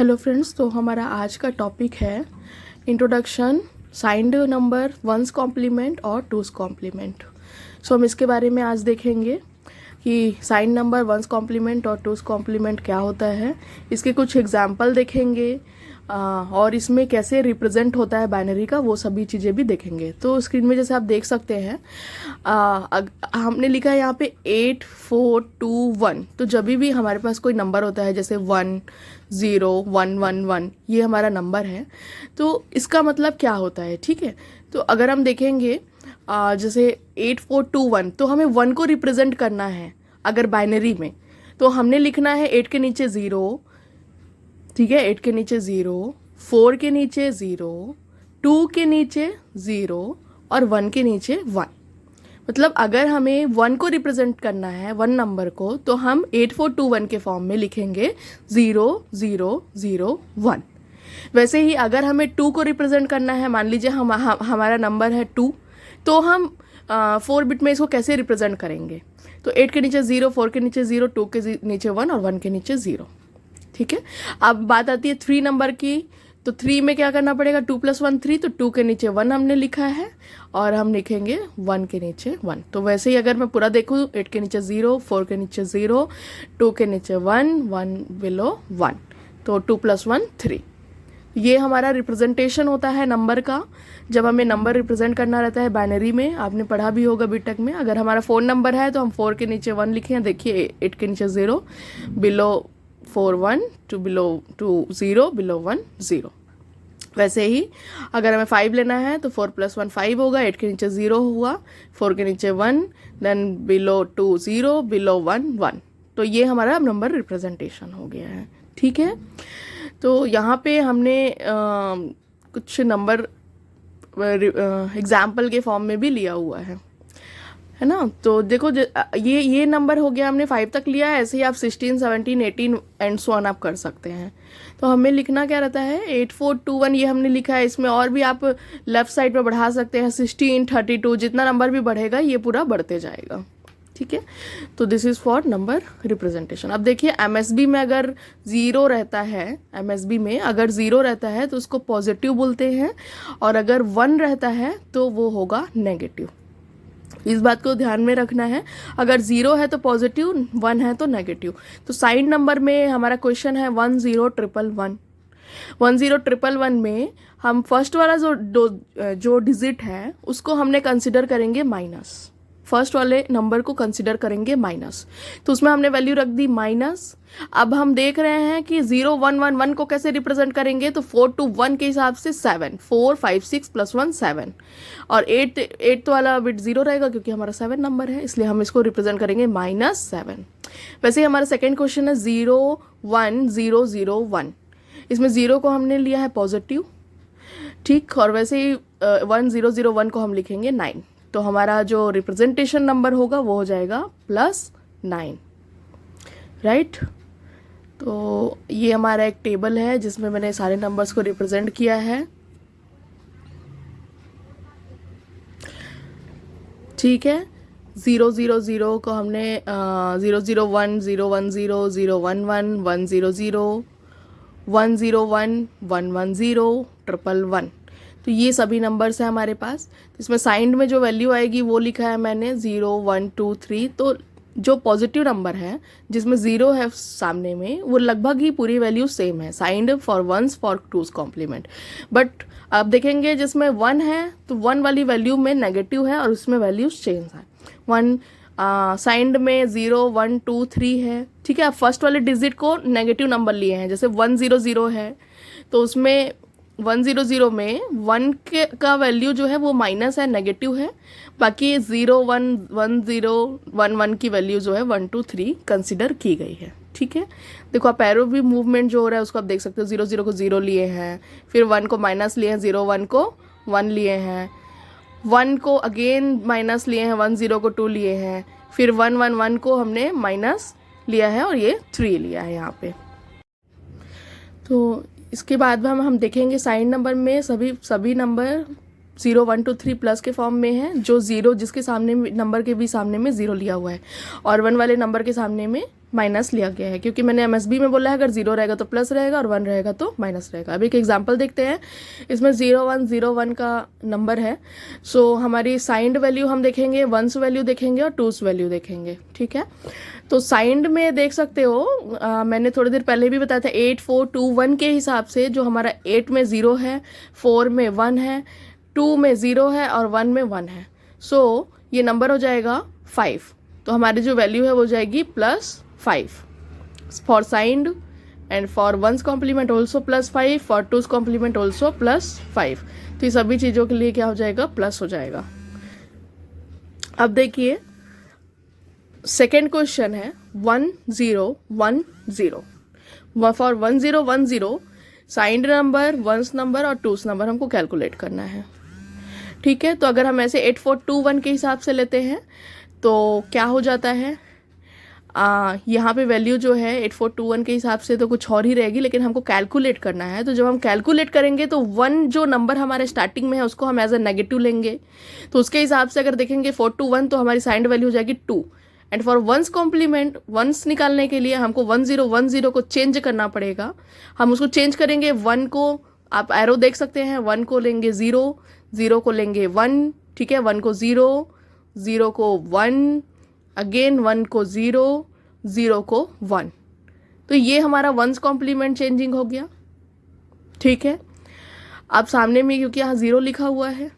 Hello friends, तो हमारा आज का टॉपिक है introduction signed number one's complement और टूस कॉम्प्लीमेंट। सो हम इसके बारे में आज देखेंगे कि साइंड नंबर वंस कॉम्प्लीमेंट और टूस कॉम्प्लीमेंट क्या होता है। इसके कुछ एग्जाम्पल देखेंगे और इसमें कैसे रिप्रेजेंट होता है बाइनरी का, वो सभी चीज़ें भी देखेंगे। तो स्क्रीन में जैसे आप देख सकते हैं हमने लिखा है यहाँ पे 8 4 2 1। तो जब भी हमारे पास कोई नंबर होता है जैसे 1 0 1 1 1, ये हमारा नंबर है, तो इसका मतलब क्या होता है। ठीक है, तो अगर हम देखेंगे जैसे 8 4 2 1, तो हमें 1 को रिप्रेजेंट करना है अगर बाइनरी में, तो हमने लिखना है 8 के नीचे 0। ठीक है, 8 के नीचे 0, 4 के नीचे 0, 2 के नीचे 0 और 1 के नीचे 1। मतलब अगर हमें 1 को रिप्रेजेंट करना है, 1 नंबर को, तो हम 8 4 2 1 के फॉर्म में लिखेंगे 0 0 0 1। वैसे ही अगर हमें 2 को रिप्रेजेंट करना है, मान लीजिए हमारा नंबर है 2, तो हम 4 बिट में इसको कैसे रिप्रेजेंट करेंगे। तो 8 के नीचे 0, 4 के नीचे 0, 2 के नीचे 1 और 1 के नीचे 0। ठीक है, अब बात आती है 3 नंबर की। तो 3 में क्या करना पड़ेगा, 2 + 1 3, तो 2 के नीचे 1 हमने लिखा है और हम लिखेंगे 1 के नीचे 1। तो वैसे ही अगर मैं पूरा देखूँ, 8 के नीचे 0, 4 के नीचे 0, 2 के नीचे 1, 1 बिलो 1, तो 2 + 1 3। ये हमारा रिप्रेजेंटेशन होता है नंबर का। जब हमें नंबर रिप्रेजेंट करना रहता है बाइनरी में, आपने पढ़ा भी होगा बीटेक में। अगर हमारा 4 नंबर है तो हम 4 के नीचे 1 लिखे हैं, देखिए 8 के नीचे 0, बिलो 4 1, 2 बिलो 2 0, बिलो 1 0। वैसे ही अगर हमें 5 लेना है तो 4 + 1 5 होगा, 8 के नीचे 0 हुआ, 4 के नीचे 1, देन बिलो 2 0, बिलो 1 1। तो ये हमारा नंबर रिप्रेजेंटेशन हो गया है। ठीक है, तो यहाँ पे हमने कुछ नंबर एग्जाम्पल के फॉर्म में भी लिया हुआ है ना। तो देखो ये नंबर हो गया, हमने 5 तक लिया है। ऐसे ही आप 16 17 18 एंड सो ऑन आप कर सकते हैं। तो हमें लिखना क्या रहता है, 8 4 2 1 ये हमने लिखा है। इसमें और भी आप लेफ्ट साइड पर बढ़ा सकते हैं, 16 32, जितना नंबर भी बढ़ेगा ये पूरा बढ़ते जाएगा। ठीक है, तो this is for number representation. अब देखिए एमएसबी में अगर 0 रहता है, एमएसबी में अगर 0 रहता है तो उसको पॉजिटिव बोलते हैं, और अगर 1 रहता है तो वो होगा नेगेटिव। इस बात को ध्यान में रखना है, अगर 0 है तो पॉजिटिव, 1 है तो नेगेटिव। तो साइड नंबर में हमारा क्वेश्चन है 1 0 1 1 1 0 1 1 में हम फर्स्ट वाला जो डिजिट है उसको हमने कंसिडर करेंगे माइनस। फर्स्ट वाले नंबर को कंसिडर करेंगे माइनस, तो उसमें हमने वैल्यू रख दी माइनस। अब हम देख रहे हैं कि 0 1 1 1 को कैसे रिप्रेजेंट करेंगे, तो 4 to 1 के हिसाब से 7, 4 5 6 + 1 7, और 8 वाला बिट 0 रहेगा क्योंकि हमारा 7 नंबर है, इसलिए हम इसको रिप्रेजेंट करेंगे -7। वैसे ही हमारा सेकेंड क्वेश्चन है 0 1 0 0 1। इसमें 0 को हमने लिया है पॉजिटिव, ठीक, और वैसे ही 1 0 0 1 को हम लिखेंगे 9। तो हमारा जो रिप्रेजेंटेशन नंबर होगा वो हो जाएगा +9, राइट। तो ये हमारा एक टेबल है जिसमें मैंने सारे नंबर्स को रिप्रेजेंट किया है। ठीक है, 0 0 0 को हमने 0 0 1 0 1 0 0 1 1 1 0 0 1 0 1 1 1 0 1 1 1। तो ये सभी नंबर्स हैं हमारे पास। तो इसमें साइंड में जो वैल्यू आएगी वो लिखा है मैंने 0 1 2 3। तो जो पॉजिटिव नंबर है जिसमें 0 है सामने में, वो लगभग ही पूरी वैल्यू सेम है, signed for one's for two's complement. But आप देखेंगे जिसमें 1 है तो 1 वाली वैल्यू में नेगेटिव है और उसमें वैल्यूज चेंज है। 1 साइंड में 0 1 2 3 है। ठीक है, आप फर्स्ट वाले डिजिट को नेगेटिव नंबर लिए हैं, जैसे 1 0 0 है तो उसमें 1 0 0 में 1 का वैल्यू जो है वो माइनस है, नेगेटिव है। बाकी 0 1 1 0 1 1 की वैल्यू जो है 1 2 3 कंसिडर की गई है। ठीक है, देखो आप एरो भी मूवमेंट जो हो रहा है उसको आप देख सकते हो। 0 0 को 0 लिए हैं, फिर 1 को माइनस लिए हैं, 0 1 को 1 लिए हैं, 1 को अगेन माइनस लिए हैं, 1 0 को 2 लिए हैं, फिर 1 1 1 को हमने माइनस लिया है और ये 3 लिया है यहाँ पे। तो इसके बाद हम देखेंगे साइड नंबर में सभी नंबर 0 1 2 3 प्लस के फॉर्म में है, जो 0 जिसके सामने नंबर के भी सामने में 0 लिया हुआ है, और 1 वाले नंबर के सामने में माइनस लिया गया है, क्योंकि मैंने एमएसबी में बोला है अगर 0 रहेगा तो प्लस रहेगा और 1 रहेगा तो माइनस रहेगा। अब एक एग्जांपल देखते हैं। इसमें 0101 का नंबर है। सो हमारी साइंड वैल्यू हम देखेंगे, वंस वैल्यू देखेंगे और टूस वैल्यू देखेंगे। ठीक है, तो साइंड में देख सकते हो, मैंने थोड़ी देर पहले भी बताया था 8421 के हिसाब से जो हमारा 8 में 0 है, 4 में 1 है, 2 में 0 है और 1 में 1 है। सो ये नंबर हो जाएगा 5। तो हमारी जो वैल्यू है वो जाएगी +5 for signed and for one's complement also +5, for two's complement also +5। तो ये सभी चीज़ों के लिए क्या हो जाएगा, प्लस हो जाएगा। अब देखिए सेकेंड क्वेश्चन है 1010। For 1010 signed number, one's number और टूस नंबर हमको कैलकुलेट करना है। ठीक है, तो अगर हम ऐसे 8421 के हिसाब से लेते हैं तो क्या हो जाता है, यहाँ पे वैल्यू जो है 8421 के हिसाब से तो कुछ और ही रहेगी, लेकिन हमको कैलकुलेट करना है। तो जब हम कैलकुलेट करेंगे तो 1 जो नंबर हमारे स्टार्टिंग में है उसको हम एज अ नेगेटिव लेंगे। तो उसके हिसाब से अगर देखेंगे 421 तो हमारी साइंड वैल्यू हो जाएगी 2। And for one's complement, one's निकालने के लिए हमको 1010 को चेंज करना पड़ेगा। हम उसको चेंज करेंगे, 1 को आप एरो देख सकते हैं, 1 को लेंगे 0, 0 को लेंगे 1, ठीक है, 1 को 0, 0 को 1, अगेन 1 को 0, 0 को 1। तो ये हमारा वंस कॉम्प्लीमेंट चेंजिंग हो गया। ठीक है, अब सामने में क्योंकि यहाँ 0 लिखा हुआ है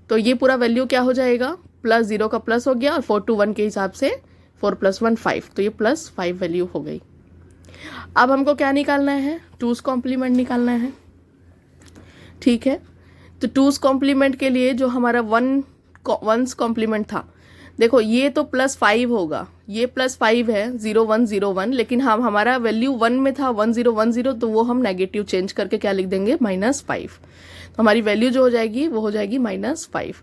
तो ये पूरा वैल्यू क्या हो जाएगा, +0 का प्लस हो गया और 421 के हिसाब से 4 + 1 5, तो ये +5 वैल्यू हो गई। अब हमको क्या निकालना है, टूस कॉम्प्लीमेंट निकालना है। ठीक है, तो टूस कॉम्प्लीमेंट के लिए जो हमारा वंस कॉम्प्लीमेंट था, देखो ये तो +5 होगा, ये +5 है 0101, लेकिन हम हमारा वैल्यू 1 में था 1010, तो वो हम नेगेटिव चेंज करके क्या लिख देंगे, -5। तो हमारी वैल्यू जो हो जाएगी वो हो जाएगी -5।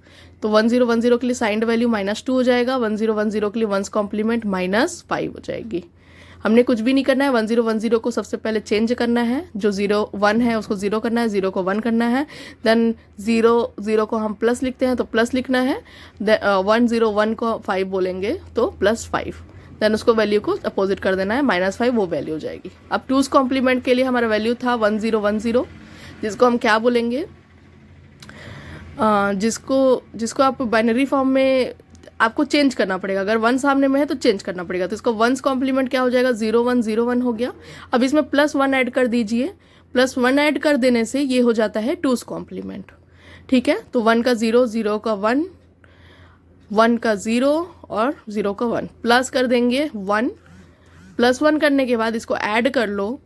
तो 1010 के लिए साइंड वैल्यू -2 हो जाएगा, 1010 के लिए वंस कॉम्प्लीमेंट -5 हो जाएगी। हमने कुछ भी नहीं करना है, 1010 को सबसे पहले चेंज करना है, जो 01 है उसको 0 करना है, 0 को 1 करना है, देन 0 को हम प्लस लिखते हैं तो प्लस लिखना है, 101 को 5 बोलेंगे तो +5, देन उसको वैल्यू को अपोजिट कर देना है, -5, वो वैल्यू हो जाएगी। अब टूस कॉम्प्लीमेंट के लिए हमारा वैल्यू था 1010, जिसको हम क्या बोलेंगे, जिसको आप बाइनरी फॉर्म में आपको चेंज करना पड़ेगा। अगर 1 सामने में है तो चेंज करना पड़ेगा, तो इसको वंस कॉम्प्लीमेंट क्या हो जाएगा, 0101 हो गया। अब इसमें +1 ऐड कर दीजिए, +1 ऐड कर देने से ये हो जाता है टूस कॉम्प्लीमेंट। ठीक है, तो 1 का 0, 0 का 1, 1 का 0 और 0 का 1, प्लस कर देंगे 1, +1 करने के बाद इसको ऐड कर लो,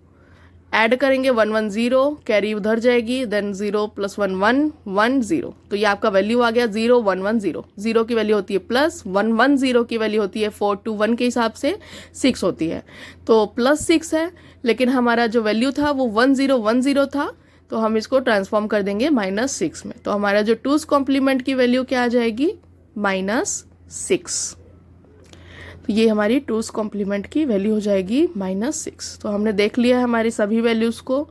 ऐड करेंगे 110, कैरी उधर जाएगी, देन 0 + 1 1 1 0, तो ये आपका वैल्यू आ गया 0110। 0 की वैल्यू होती है प्लस, 110 की वैल्यू होती है 421 के हिसाब से 6 होती है, तो +6 है, लेकिन हमारा जो वैल्यू था वो 1010 था, तो हम इसको ट्रांसफॉर्म कर देंगे -6 में। तो हमारा जो टूस कॉम्प्लीमेंट की वैल्यू क्या आ जाएगी, -6। तो ये हमारी टूस कॉम्प्लीमेंट की वैल्यू हो जाएगी -6। तो हमने देख लिया है हमारी सभी वैल्यूज़ को।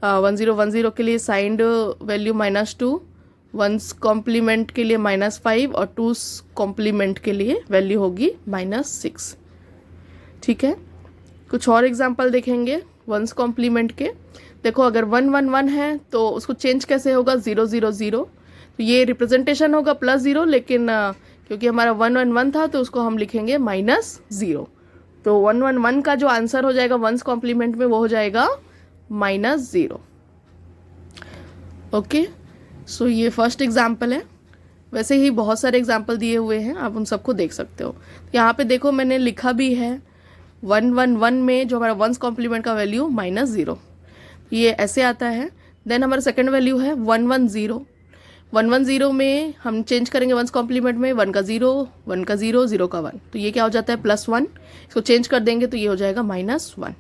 1010 के लिए साइंड वैल्यू -2, वंस कॉम्प्लीमेंट के लिए -5 और टूस कॉम्प्लीमेंट के लिए वैल्यू होगी -6। ठीक है, कुछ और एग्जांपल देखेंगे वंस कॉम्प्लीमेंट के। देखो अगर 111 है तो उसको चेंज कैसे होगा, 000, तो ये रिप्रेजेंटेशन होगा +0, लेकिन क्योंकि हमारा 111 था तो उसको हम लिखेंगे -0। तो 111 का जो आंसर हो जाएगा वंस कॉम्प्लीमेंट में वो हो जाएगा -0। ओके, सो ये फर्स्ट एग्जाम्पल है। वैसे ही बहुत सारे एग्जाम्पल दिए हुए हैं, आप उन सबको देख सकते हो। यहाँ पे देखो मैंने लिखा भी है 111 में जो हमारा वंस कॉम्प्लीमेंट का वैल्यू -0, ये ऐसे आता है। देन हमारा सेकेंड वैल्यू है 110। 110 में हम चेंज करेंगे वंस कॉम्प्लीमेंट में, 1 का 0, 1 का 0, 0 का 1, तो ये क्या हो जाता है +1। इसको चेंज कर देंगे तो ये हो जाएगा -1।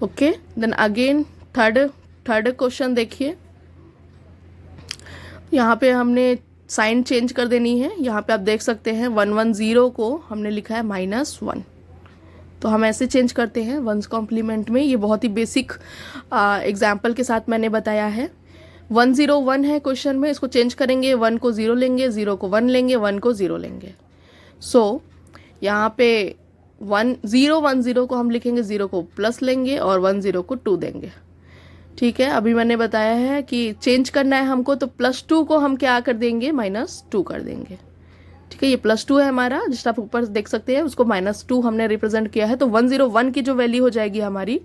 Okay, then again third question देखिए। यहाँ पे हमने साइन चेंज कर देनी है। यहाँ पे आप देख सकते हैं 110 को हमने लिखा है -1, तो हम ऐसे चेंज करते हैं वंस कॉम्प्लीमेंट में। ये बहुत ही बेसिक एग्जाम्पल के साथ मैंने बताया है। 101 है क्वेश्चन में, इसको चेंज करेंगे, 1 को 0 लेंगे, 0 को 1 लेंगे, 1 को 0 लेंगे। सो यहाँ पे 0 को हम लिखेंगे, 0 को प्लस लेंगे और 10 को 2 देंगे। ठीक है, अभी मैंने बताया है कि चेंज करना है हमको, तो +2 को हम क्या कर देंगे, -2 कर देंगे। ठीक है, ये +2 है हमारा, जिसका आप ऊपर देख सकते हैं, उसको -2 हमने रिप्रेजेंट किया है। तो 101 की जो वैल्यू हो जाएगी हमारी,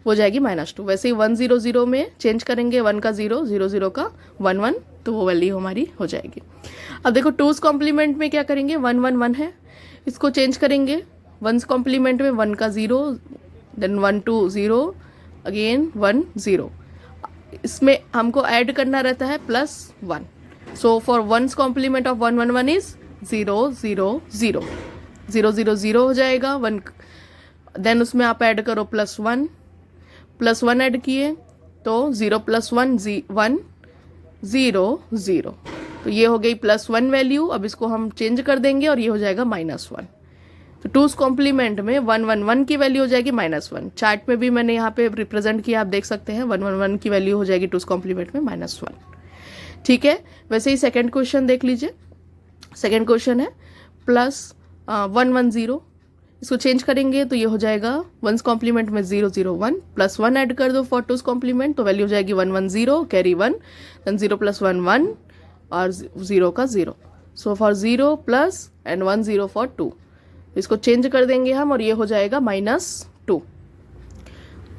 वो जाएगी -2। वैसे ही 100 में चेंज करेंगे, 1 का 0, 00 का 11, तो वो वैल्यू हमारी हो जाएगी। अब देखो 2's कॉम्प्लीमेंट में क्या करेंगे, 111 है, इसको चेंज करेंगे 1's कॉम्प्लीमेंट में, 1 का 0, देन 1 2 0, अगेन 1 0। इसमें हमको ऐड करना रहता है +1। So for 1's complement of 111 is 0 0 0, 0 0 0 हो जाएगा 1। देन उसमें आप ऐड करो +1 ऐड किए तो 0 + 1 1 0 0। तो ये हो गई +1 वैल्यू। अब इसको हम चेंज कर देंगे और ये हो जाएगा -1। तो 2's कॉम्प्लीमेंट में 111 की वैल्यू हो जाएगी -1। चार्ट में भी मैंने यहाँ पे रिप्रेजेंट किया, आप देख सकते हैं 111 की वैल्यू हो जाएगी 2's कॉम्प्लीमेंट में -1। ठीक है, वैसे ही सेकेंड क्वेश्चन देख लीजिए। सेकेंड क्वेश्चन है +110, इसको चेंज करेंगे तो ये हो जाएगा 1's कॉम्प्लीमेंट में 001, +1 ऐड कर दो फॉर 2's कॉम्प्लीमेंट, तो वैल्यू हो जाएगी 110, कैरी 1, देन 0 + 1 1 और 0 का 0। So for 0 plus and 10 for 2, इसको चेंज कर देंगे हम और ये हो जाएगा -2।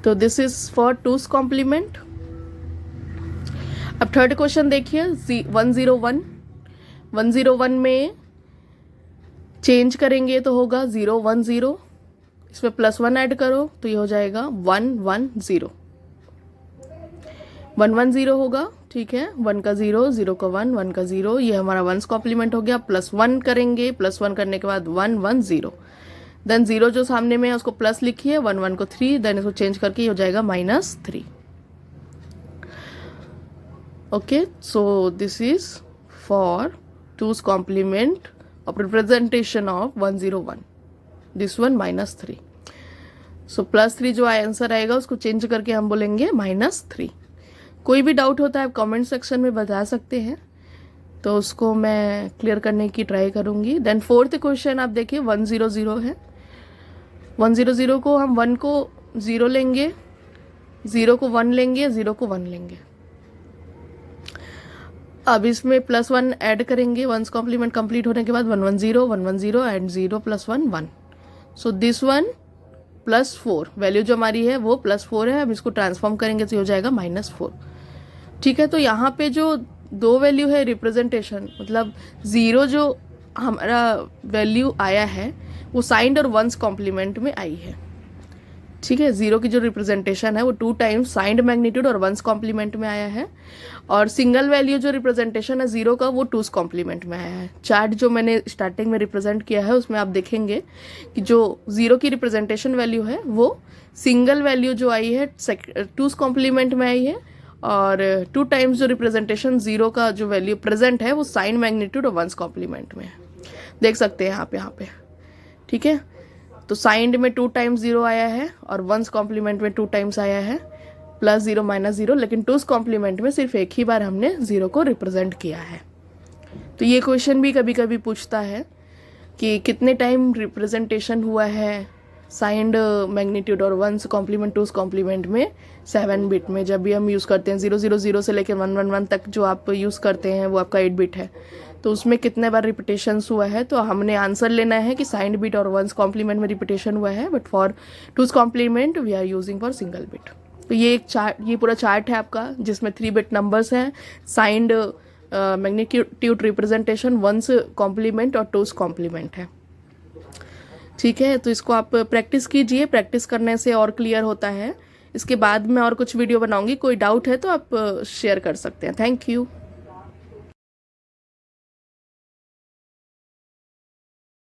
तो this is for 2's complement. अब थर्ड क्वेश्चन देखिए, 101 में चेंज करेंगे तो होगा 010, इसमें +1 ऐड करो तो ये हो जाएगा 110, 110 होगा। ठीक है, 1 का 0, 0 का 1, 1 का 0, ये हमारा 1's कॉम्प्लीमेंट हो गया। +1 करेंगे, +1 करने के बाद 110, देन 0 जो सामने में है उसको प्लस लिखिए, 1 को 3, देन इसको चेंज करके ये हो जाएगा -3। Okay, so this is for 2's complement of representation of 101, this one -3। So +3 जो आंसर आएगा उसको चेंज करके हम बोलेंगे -3। कोई भी डाउट होता है आप कमेंट सेक्शन में बता सकते हैं, तो उसको मैं क्लियर करने की ट्राई करूंगी। देन फोर्थ क्वेश्चन आप देखिए, 100 है। 100 को हम 1 को 0 लेंगे, 0 को 1 लेंगे, 0 को 1 लेंगे। अब इसमें +1 ऐड करेंगे 1's कॉम्प्लीमेंट कंप्लीट होने के बाद, 110 and 0 + 1 1। So this one +4 value जो हमारी है वो +4 है। अब इसको ट्रांसफॉर्म करेंगे तो हो जाएगा -4। ठीक है, तो यहाँ पे जो 2 वैल्यू है रिप्रेजेंटेशन, मतलब 0 जो हमारा वैल्यू आया है वो साइंड और 1's कॉम्प्लीमेंट में आई है। ठीक है, 0 की जो रिप्रेजेंटेशन है वो 2 टाइम्स साइंड मैग्नीट्यूड और 1's कॉम्प्लीमेंट में आया है, और सिंगल वैल्यू जो रिप्रेजेंटेशन है 0 का वो 2's कॉम्प्लीमेंट में आया है। चार्ट जो मैंने स्टार्टिंग में रिप्रेजेंट किया है उसमें आप देखेंगे कि जो 0 की रिप्रेजेंटेशन वैल्यू है वो सिंगल वैल्यू जो आई है 2's कॉम्प्लीमेंट में आई है, और 2 टाइम्स जो रिप्रेजेंटेशन 0 का जो वैल्यू प्रेजेंट है वो साइन मैग्नीट्यूड और 1's कॉम्प्लीमेंट में है। देख सकते हैं यहाँ पे। ठीक है, तो साइंड में 2 टाइम्स 0 आया है और 1's कॉम्प्लीमेंट में 2 टाइम्स आया है, +0 -0, लेकिन 2's कॉम्प्लीमेंट में सिर्फ एक ही बार हमने 0 को रिप्रेजेंट किया है। तो ये क्वेश्चन भी कभी कभी पूछता है कि कितने टाइम रिप्रेजेंटेशन हुआ है साइंड मैग्नीट्यूड और 1's कॉम्प्लीमेंट 2's कॉम्प्लीमेंट में 7 बिट में। जब भी हम यूज़ करते हैं 000 से लेकर 111 तक जो आप यूज़ करते हैं वो आपका 8 बिट है, तो उसमें कितने बार रिपीटेशंस हुआ है। तो हमने आंसर लेना है कि साइंड बिट और 1's कॉम्प्लीमेंट में रिपीटेशन हुआ है, but for 2's complement we are using for single bit. तो ये एक चार्ट, ये पूरा चार्ट है आपका जिसमें 3 बिट नंबर्स हैं, signed magnitude representation, 1's complement और 2's कॉम्प्लीमेंट है। ठीक है, तो इसको आप प्रैक्टिस कीजिए, प्रैक्टिस करने से और क्लियर होता है। इसके बाद मैं और कुछ वीडियो बनाऊंगी, कोई डाउट है तो आप शेयर कर सकते हैं। Thank you.